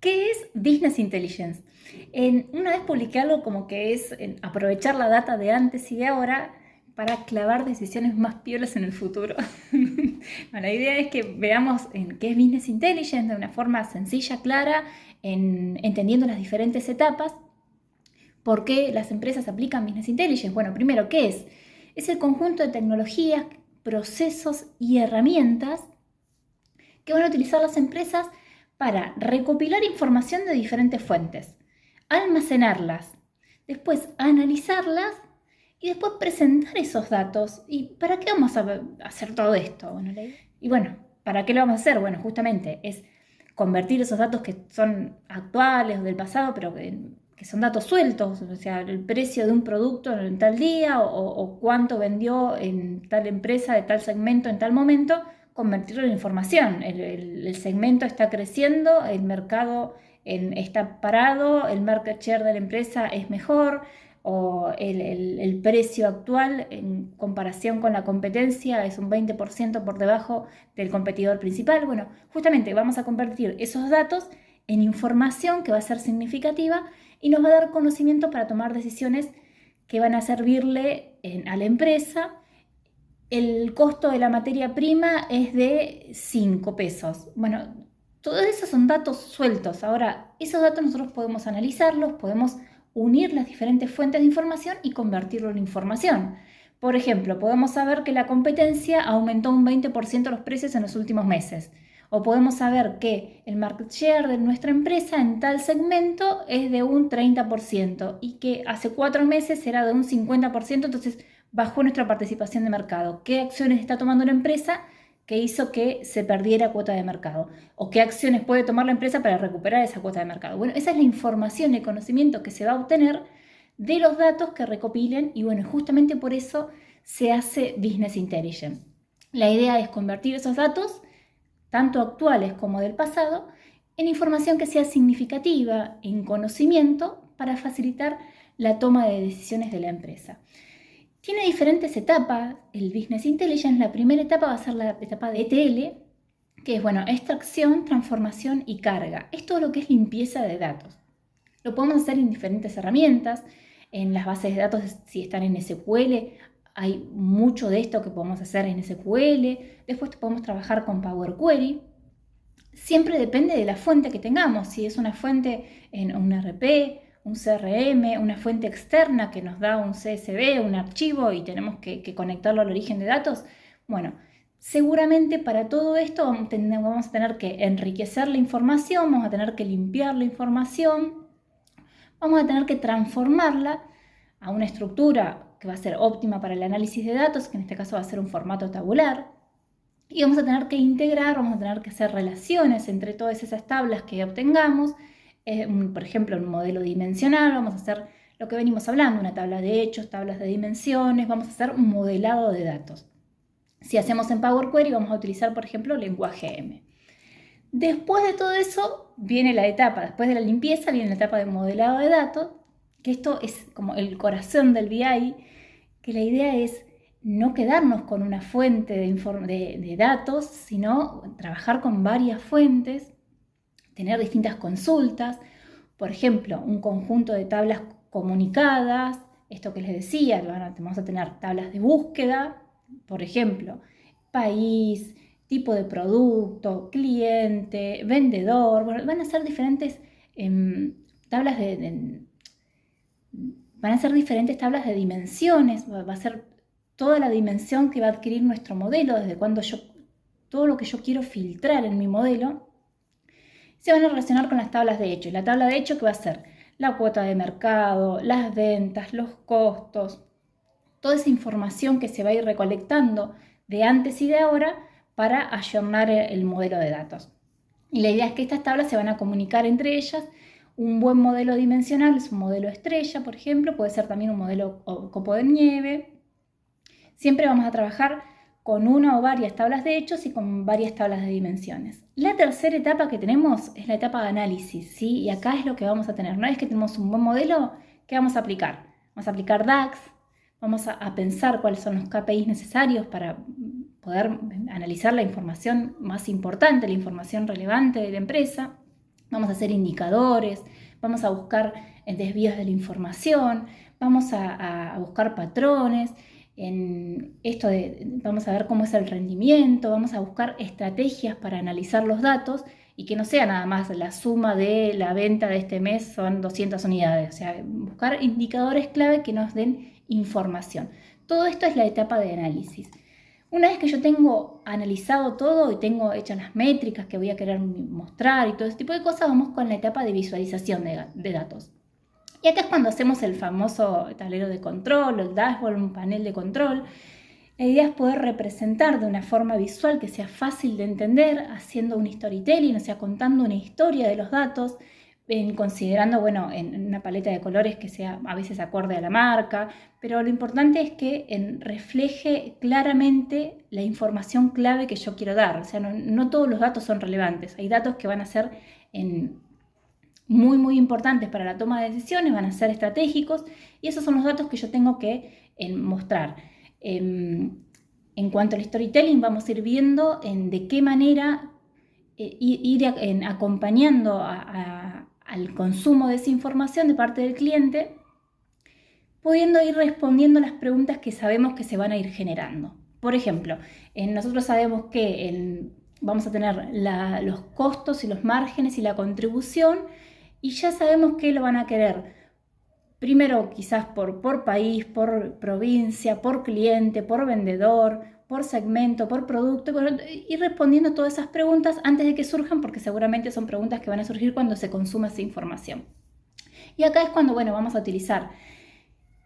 ¿Qué es Business Intelligence? Una vez publiqué algo como que es aprovechar la data de antes y de ahora para clavar decisiones más piolas en el futuro. Bueno, la idea es que veamos qué es Business Intelligence de una forma sencilla, clara, entendiendo las diferentes etapas. ¿Por qué las empresas aplican Business Intelligence? Bueno, primero, ¿qué es? Es el conjunto de tecnologías, procesos y herramientas que van a utilizar las empresas para recopilar información de diferentes fuentes, almacenarlas, después analizarlas y después presentar esos datos. ¿Y para qué vamos a hacer todo esto? Bueno, ¿para qué lo vamos a hacer? Bueno, justamente es convertir esos datos que son actuales o del pasado, pero que son datos sueltos, o sea, el precio de un producto en tal día o cuánto vendió en tal empresa de tal segmento en tal momento, convertirlo en información. El segmento está creciendo, el mercado está parado, el market share de la empresa es mejor, o el precio actual en comparación con la competencia es un 20% por debajo del competidor principal. Bueno, justamente vamos a convertir esos datos en información que va a ser significativa y nos va a dar conocimiento para tomar decisiones que van a servirle a la empresa. El costo de la materia prima es de 5 pesos. Bueno, todos esos son datos sueltos. Ahora, esos datos nosotros podemos analizarlos, podemos unir las diferentes fuentes de información y convertirlo en información. Por ejemplo, podemos saber que la competencia aumentó un 20% los precios en los últimos meses. O podemos saber que el market share de nuestra empresa en tal segmento es de un 30% y que hace 4 meses era de un 50%, entonces bajó nuestra participación de mercado. ¿Qué acciones está tomando la empresa que hizo que se perdiera cuota de mercado? ¿O qué acciones puede tomar la empresa para recuperar esa cuota de mercado? Bueno, esa es la información y el conocimiento que se va a obtener de los datos que recopilen y bueno, justamente por eso se hace Business Intelligence. La idea es convertir esos datos, tanto actuales como del pasado, en información que sea significativa, en conocimiento, para facilitar la toma de decisiones de la empresa. Tiene diferentes etapas el Business Intelligence. La primera etapa va a ser la etapa de ETL, que es, bueno, extracción, transformación y carga. Es todo lo que es limpieza de datos. Lo podemos hacer en diferentes herramientas, en las bases de datos, si están en SQL, hay mucho de esto que podemos hacer en SQL. Después podemos trabajar con Power Query. Siempre depende de la fuente que tengamos, si es una fuente en un RP, un CRM, una fuente externa que nos da un CSV, un archivo y tenemos que conectarlo al origen de datos. Bueno, seguramente para todo esto vamos a tener que enriquecer la información, vamos a tener que limpiar la información, vamos a tener que transformarla a una estructura que va a ser óptima para el análisis de datos, que en este caso va a ser un formato tabular. Y vamos a tener que integrar, vamos a tener que hacer relaciones entre todas esas tablas que obtengamos. Por ejemplo, un modelo dimensional, vamos a hacer lo que venimos hablando, una tabla de hechos, tablas de dimensiones, vamos a hacer un modelado de datos. Si hacemos en Power Query, vamos a utilizar, por ejemplo, lenguaje M. Después de todo eso, viene la etapa, después de la limpieza, viene la etapa de modelado de datos, que esto es como el corazón del BI, que la idea es no quedarnos con una fuente de datos, sino trabajar con varias fuentes, tener distintas consultas, por ejemplo, un conjunto de tablas comunicadas, esto que les decía, vamos a tener tablas de búsqueda, por ejemplo, país, tipo de producto, cliente, vendedor, bueno, van a ser diferentes tablas van a ser diferentes tablas de dimensiones, va a ser toda la dimensión que va a adquirir nuestro modelo, desde cuando todo lo que yo quiero filtrar en mi modelo, se van a relacionar con las tablas de hechos. La tabla de hechos que va a ser la cuota de mercado, las ventas, los costos, toda esa información que se va a ir recolectando de antes y de ahora para ayornar el modelo de datos. Y la idea es que estas tablas se van a comunicar entre ellas. Un buen modelo dimensional es un modelo estrella, por ejemplo, puede ser también un modelo copo de nieve. Siempre vamos a trabajar con una o varias tablas de hechos y con varias tablas de dimensiones. La tercera etapa que tenemos es la etapa de análisis, ¿sí? Y acá es lo que vamos a tener. Una vez que tenemos un buen modelo, ¿qué vamos a aplicar? Vamos a aplicar DAX, vamos a pensar cuáles son los KPIs necesarios para poder analizar la información más importante, la información relevante de la empresa. vamos a hacer indicadores, vamos a buscar desvíos de la información, vamos a buscar patrones, vamos a ver cómo es el rendimiento, vamos a buscar estrategias para analizar los datos y que no sea nada más la suma de la venta de este mes son 200 unidades, o sea, buscar indicadores clave que nos den información. Todo esto es la etapa de análisis. Una vez que yo tengo analizado todo y tengo hechas las métricas que voy a querer mostrar y todo ese tipo de cosas, vamos con la etapa de visualización de datos. Y acá es cuando hacemos el famoso tablero de control, el dashboard, un panel de control. La idea es poder representar de una forma visual que sea fácil de entender, haciendo un storytelling, o sea, contando una historia de los datos, considerando, bueno, en una paleta de colores que sea a veces acorde a la marca, pero lo importante es que refleje claramente la información clave que yo quiero dar. O sea, no todos los datos son relevantes. Hay datos que van a ser muy importantes para la toma de decisiones, van a ser estratégicos, y esos son los datos que yo tengo que mostrar. En cuanto al storytelling, vamos a ir viendo de qué manera ir acompañando al consumo de esa información de parte del cliente, pudiendo ir respondiendo las preguntas que sabemos que se van a ir generando. Por ejemplo, nosotros sabemos que vamos a tener los costos y los márgenes y la contribución, y ya sabemos que lo van a querer primero quizás por país, por provincia, por cliente, por vendedor, por segmento, por producto, ir respondiendo todas esas preguntas antes de que surjan, porque seguramente son preguntas que van a surgir cuando se consuma esa información. Y acá es cuando, bueno, vamos a utilizar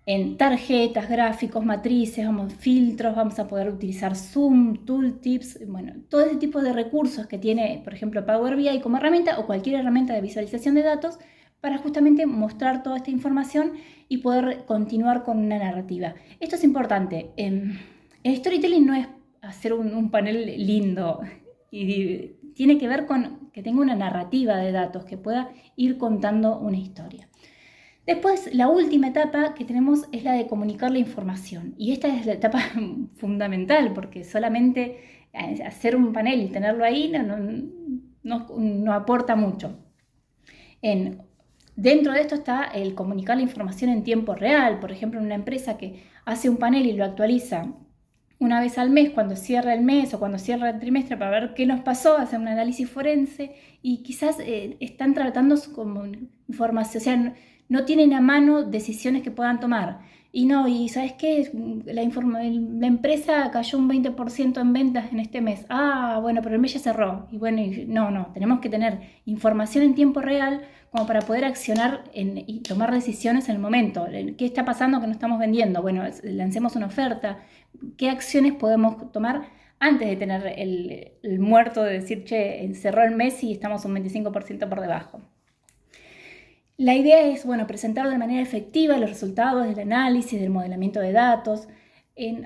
en tarjetas, gráficos, matrices, filtros, vamos a poder utilizar Zoom, tooltips, bueno, todo ese tipo de recursos que tiene, por ejemplo, Power BI como herramienta o cualquier herramienta de visualización de datos para justamente mostrar toda esta información y poder continuar con una narrativa. Esto es importante. El storytelling no es hacer un panel lindo, y tiene que ver con que tenga una narrativa de datos, que pueda ir contando una historia. Después, la última etapa que tenemos es la de comunicar la información. Y esta es la etapa fundamental, porque solamente hacer un panel y tenerlo ahí no aporta mucho. Dentro de esto está el comunicar la información en tiempo real. Por ejemplo, en una empresa que hace un panel y lo actualiza una vez al mes, cuando cierra el mes o cuando cierra el trimestre, para ver qué nos pasó, hacer un análisis forense, y quizás están tratando como información, o sea, no tienen a mano decisiones que puedan tomar. Y ¿sabes qué? La empresa cayó un 20% en ventas en este mes. Bueno, pero el mes ya cerró. Y bueno, no, tenemos que tener información en tiempo real como para poder accionar y tomar decisiones en el momento. ¿Qué está pasando que no estamos vendiendo? Bueno, lancemos una oferta. ¿Qué acciones podemos tomar antes de tener el muerto de decir, che, cerró el mes y estamos un 25% por debajo? La idea es, bueno, presentar de manera efectiva los resultados del análisis, del modelamiento de datos.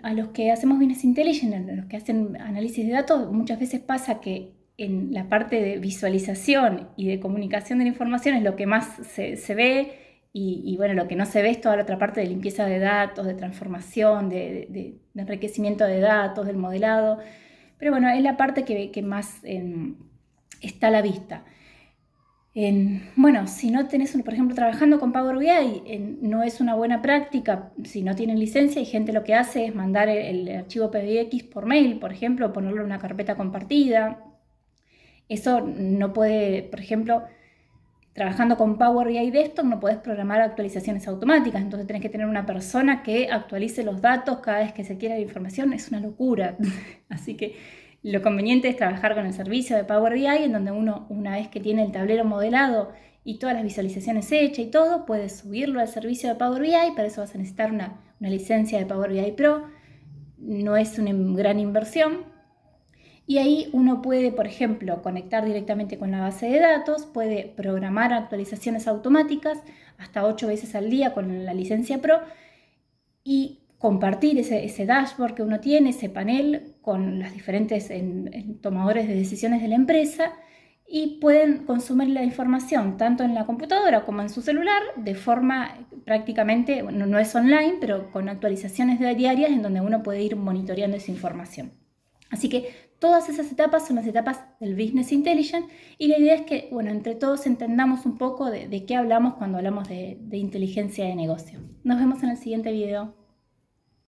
A los que hacemos business intelligence, a los que hacen análisis de datos, muchas veces pasa que en la parte de visualización y de comunicación de la información es lo que más se ve, y bueno, lo que no se ve es toda la otra parte de limpieza de datos, de transformación, de enriquecimiento de datos, del modelado. Pero bueno, es la parte que más está a la vista. Bueno, si no tenés, por ejemplo, trabajando con Power BI, no es una buena práctica. Si no tienen licencia, hay gente lo que hace es mandar el archivo PBX por mail, por ejemplo, o ponerlo en una carpeta compartida. Eso no puede, por ejemplo, trabajando con Power BI Desktop no podés programar actualizaciones automáticas, entonces tenés que tener una persona que actualice los datos cada vez que se quiera la información. Es una locura. Así que lo conveniente es trabajar con el servicio de Power BI, en donde uno, una vez que tiene el tablero modelado y todas las visualizaciones hechas y todo, puede subirlo al servicio de Power BI. Para eso vas a necesitar una licencia de Power BI Pro. No es una gran inversión. Y ahí uno puede, por ejemplo, conectar directamente con la base de datos, puede programar actualizaciones automáticas hasta 8 veces al día con la licencia Pro, y compartir ese dashboard que uno tiene, ese panel, con los diferentes tomadores de decisiones de la empresa, y pueden consumir la información tanto en la computadora como en su celular de forma prácticamente, bueno, no es online, pero con actualizaciones diarias en donde uno puede ir monitoreando esa información. Así que todas esas etapas son las etapas del Business Intelligence y la idea es que, bueno, entre todos entendamos un poco de qué hablamos cuando hablamos de inteligencia de negocio. Nos vemos en el siguiente video.